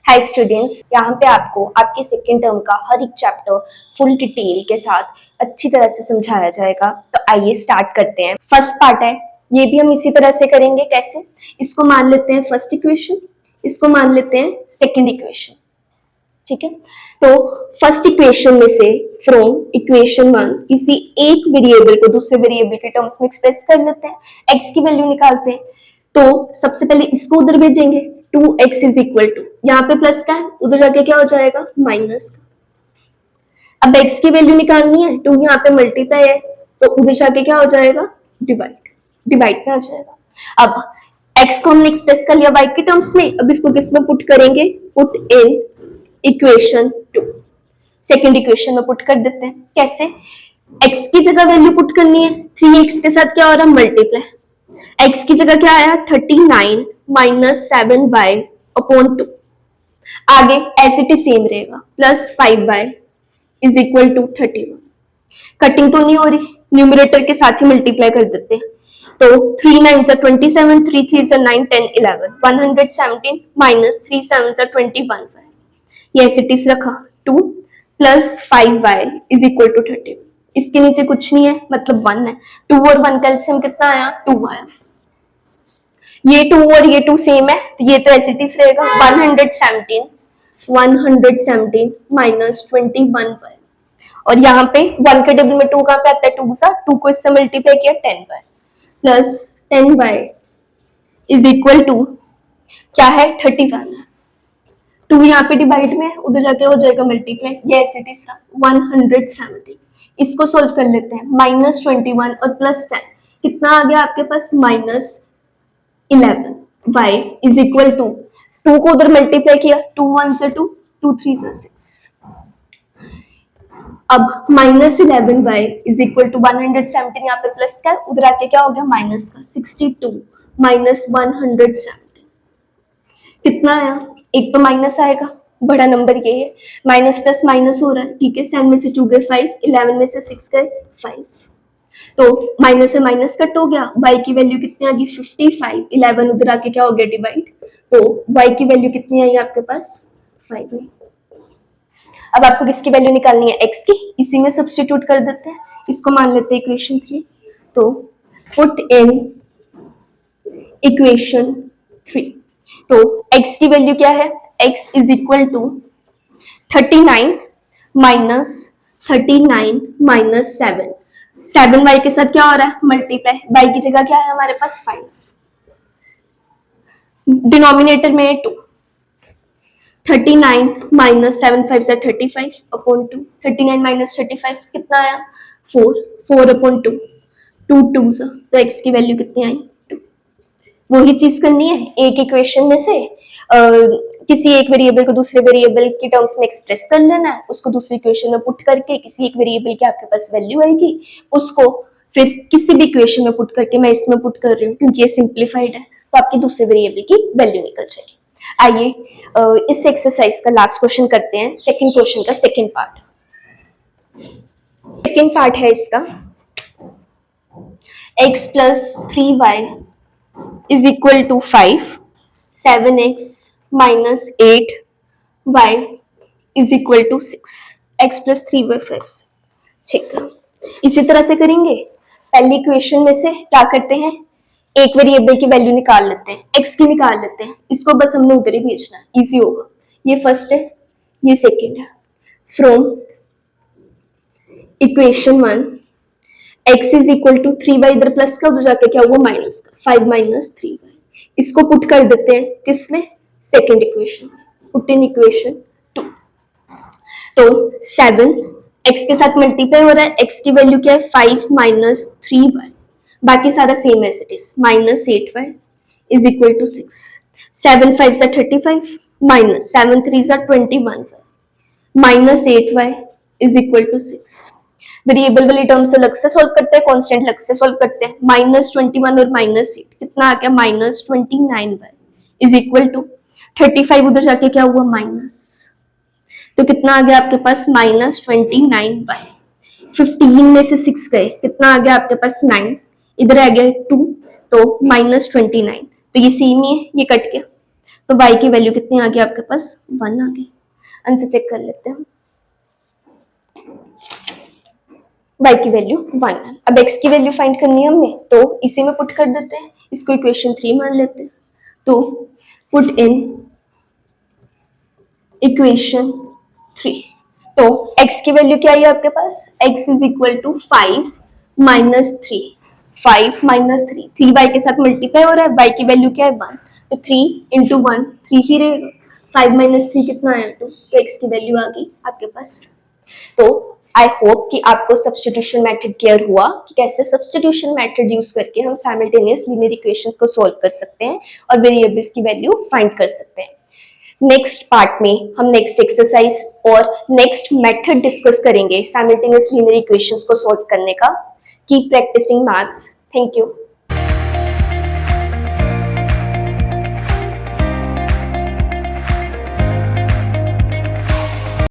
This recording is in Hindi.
हाय स्टूडेंट्स, यहाँ पे आपको आपके सेकेंड टर्म का हर एक चैप्टर फुल डिटेल के साथ अच्छी तरह से समझाया जाएगा। तो आइए स्टार्ट करते हैं। फर्स्ट पार्ट है, ये भी हम इसी तरह से करेंगे। कैसे? इसको मान लेते हैं फर्स्ट इक्वेशन, इसको मान लेते हैं सेकेंड इक्वेशन। ठीक है, तो फर्स्ट इक्वेशन में से फ्रॉम इक्वेशन 1 किसी एक वेरिएबल को दूसरे वेरिएबल के टर्म्स में एक्सप्रेस कर लेते हैं, एक्स की वैल्यू निकालते हैं। तो सबसे पहले इसको उधर भेजेंगे, 2x इज इक्वल टू, यहाँ पे प्लस का है, उधर जाके क्या हो जाएगा माइनस का। अब x की वैल्यू निकालनी है, 2 यहाँ पे मल्टीप्लाई है, तो उधर जाके क्या हो जाएगा डिवाइड, डिवाइड में आ जाएगा। अब x को हमने एक्सप्रेस कर लिया y के टर्म्स में, अब इसको किस में पुट करेंगे, put in equation 2, second equation में पुट कर देते हैं। कैसे? x की जगह वैल्यू पुट करनी है, 3x के साथ क्या हो रहा है मल्टीप्लाई, x की जगह क्या आया 39 माइनस 7y अपॉन 2, आगे एज इट इज सेम रहेगा, plus 5y is equal to 31। Cutting तो नहीं हो रही, न्यूमरेटर के साथ ही मल्टीप्लाई कर देते हैं। तो 3 9 जा 27, 3 3 जा 9 10 11, 117 माइनस 3 7 जा 21, ये एज इट इज रखा, 2 plus 5y is equal to 31। इसके नीचे कुछ नहीं है, मतलब 1 है। 2 और 1 का एलसीएम कितना आया, 2 आया। ये 2 और ये 2 सेम है, तो ये तो एज इट इज रहेगा, 117 माइनस 21y, और यहाँ पे 1 के टेबल में 2 कहाँ पे आता है, 2 सा 2 को इससे मल्टीप्लाई किया 10y plus 10y is equal to क्या है 31 है। 2 यहाँ पे डिवाइड में, उधर जाके हो जाएगा मल्टीप्लाई, ये एज इट इज 170। इसको सोल्व कर लेते हैं, माइनस 21 और प्लस 10 कितना आ गया आपके पास, minus 11, y is equal to 2 को उधर मल्टीप्लाई किया, 2 1 से 2, 2 3 से 6। अब minus 11y is equal to 117, यहाँ पे प्लस का, उधर आके क्या हो गया माइनस का, 62 माइनस 170 कितना आया, एक तो माइनस आएगा, बड़ा नंबर ये है, माइनस प्लस माइनस हो रहा है, ठीक है। 7 में से 2 गए 5, 11 में से 6 गए 5, तो माइनस से माइनस कट हो गया, y की वैल्यू कितनी आ गई 55, 11 उधर आके क्या हो गया डिवाइड, तो y की वैल्यू कितनी आई आपके पास 5 आई। अब आपको किसकी वैल्यू निकालनी है, x की, इसी में सब्स्टिट्यूट कर देते हैं, इसको मान लेते हैं इक्वेशन 3। तो पुट इन इक्वेशन 3, तो x की वैल्यू क्या है, x is equal to 39 minus 39 minus 7 y के साथ क्या हो रहा है मल्टीप्लाई, y की जगह क्या है हमारे पास 5, डिनोमिनेटर में 2, 39 माइनस 7 5 जा 35 अपॉन 2, 39 माइनस 35 कितना आया 4, 4 अपॉन 2, 2 2 जा, तो x की वैल्यू कितनी आई 2। वही चीज करनी है, एक इक्वेशन में से किसी एक वेरिएबल को दूसरे वेरिएबल के टर्म्स में एक्सप्रेस कर लेना है, उसको दूसरी इक्वेशन में पुट करके किसी एक वेरिएबल की आपके पास वैल्यू आएगी, उसको फिर किसी भी इक्वेशन में पुट करके, मैं इसमें पुट कर रही हूँ क्योंकि ये सिंप्लीफाइड है, तो आपकी दूसरे वेरिएबल की वैल्यू निकल जाएगी। आइए इस एक्सरसाइज का लास्ट क्वेश्चन करते हैं, सेकंड क्वेश्चन का सेकंड पार्ट। सेकंड पार्ट है इसका, x plus 3y is equal to 5, 7x minus 8y is equal to 6, x plus 3y 5। ठीक है, इसी तरह से करेंगे। पहली इक्वेशन में से क्या करते हैं, एक वेरिएबल की वैल्यू निकाल लेते हैं, x की निकाल लेते हैं, इसको बस हमने उधर ही भेजना है, इजी होगा। ये फर्स्ट है, ये सेकंड है। From equation 1 x is equal to 3y, इधर प्लस का, उधर जाके क्या हुआ माइनस का, 5 माइनस 3y, इसको पुट कर देते हैं किसमें, सेकंड इक्वेशन में, पुट इन इक्वेशन 2। तो 7 x के साथ मल्टीप्लाई हो रहा है, x की वैल्यू क्या है 5 माइनस 3y, बाकी सारा same as it is, minus 8y is equal to 6, 7 5 जा 35 माइनस 7 3 जा 21y minus 8y is equal to 6। Variable वाली टर्म से अलग से सॉल्व करते हैं, कांस्टेंट अलग से सॉल्व करते हैं, माइनस 21 और माइनस 8 कितना आ गया, minus 29y is equal to 35, उधर जाके क्या हुआ माइनस, तो कितना आ गया आपके पास माइनस 29y। 15 में से 6 गए, कितना आ गया आपके पास 9, इधर आ गया 2, तो माइनस 29, तो ये सेम ही है, ये कट गया। तो y की वैल्यू कितनी आ गई आपके पास, 1 आ गई। आंसर चेक कर लेते हैं। y की वैल्यू 1 है। अब x की वैल्यू फाइंड करनी है हमने, तो इसी में पुट कर देते हैं, इसको इक्वेशन 3 मान लेते हैं। तो पुट इन इक्वेशन 3। तो x की वैल्यू क्या है आपके पास, x is equal to 5 minus 3, 5 minus 3, 3y के साथ मल्टीप्लाई हो रहा है, y की वैल्यू क्या है 1, तो 3 इंटू 1 3 ही रहेगा, 5 माइनस 3 कितना है 2, तो x की वैल्यू आ गई आपके पास 2। तो आई होप कि आपको सब्स्टिट्यूशन मेथड क्लियर हुआ कि कैसे सब्स्टिट्यूशन मेथड यूज करके हम साइमल्टेनियस लीनियर इक्वेशंस को सॉल्व कर सकते हैं और वेरिएबल्स की वैल्यू फाइंड कर सकते हैं। नेक्स्ट पार्ट में हम नेक्स्ट एक्सरसाइज और नेक्स्ट मेथड डिस्कस करेंगे साइमल्टेनियस लीनियर इक्वेशंस को सॉल्व करने का। Keep practising maths. Thank you.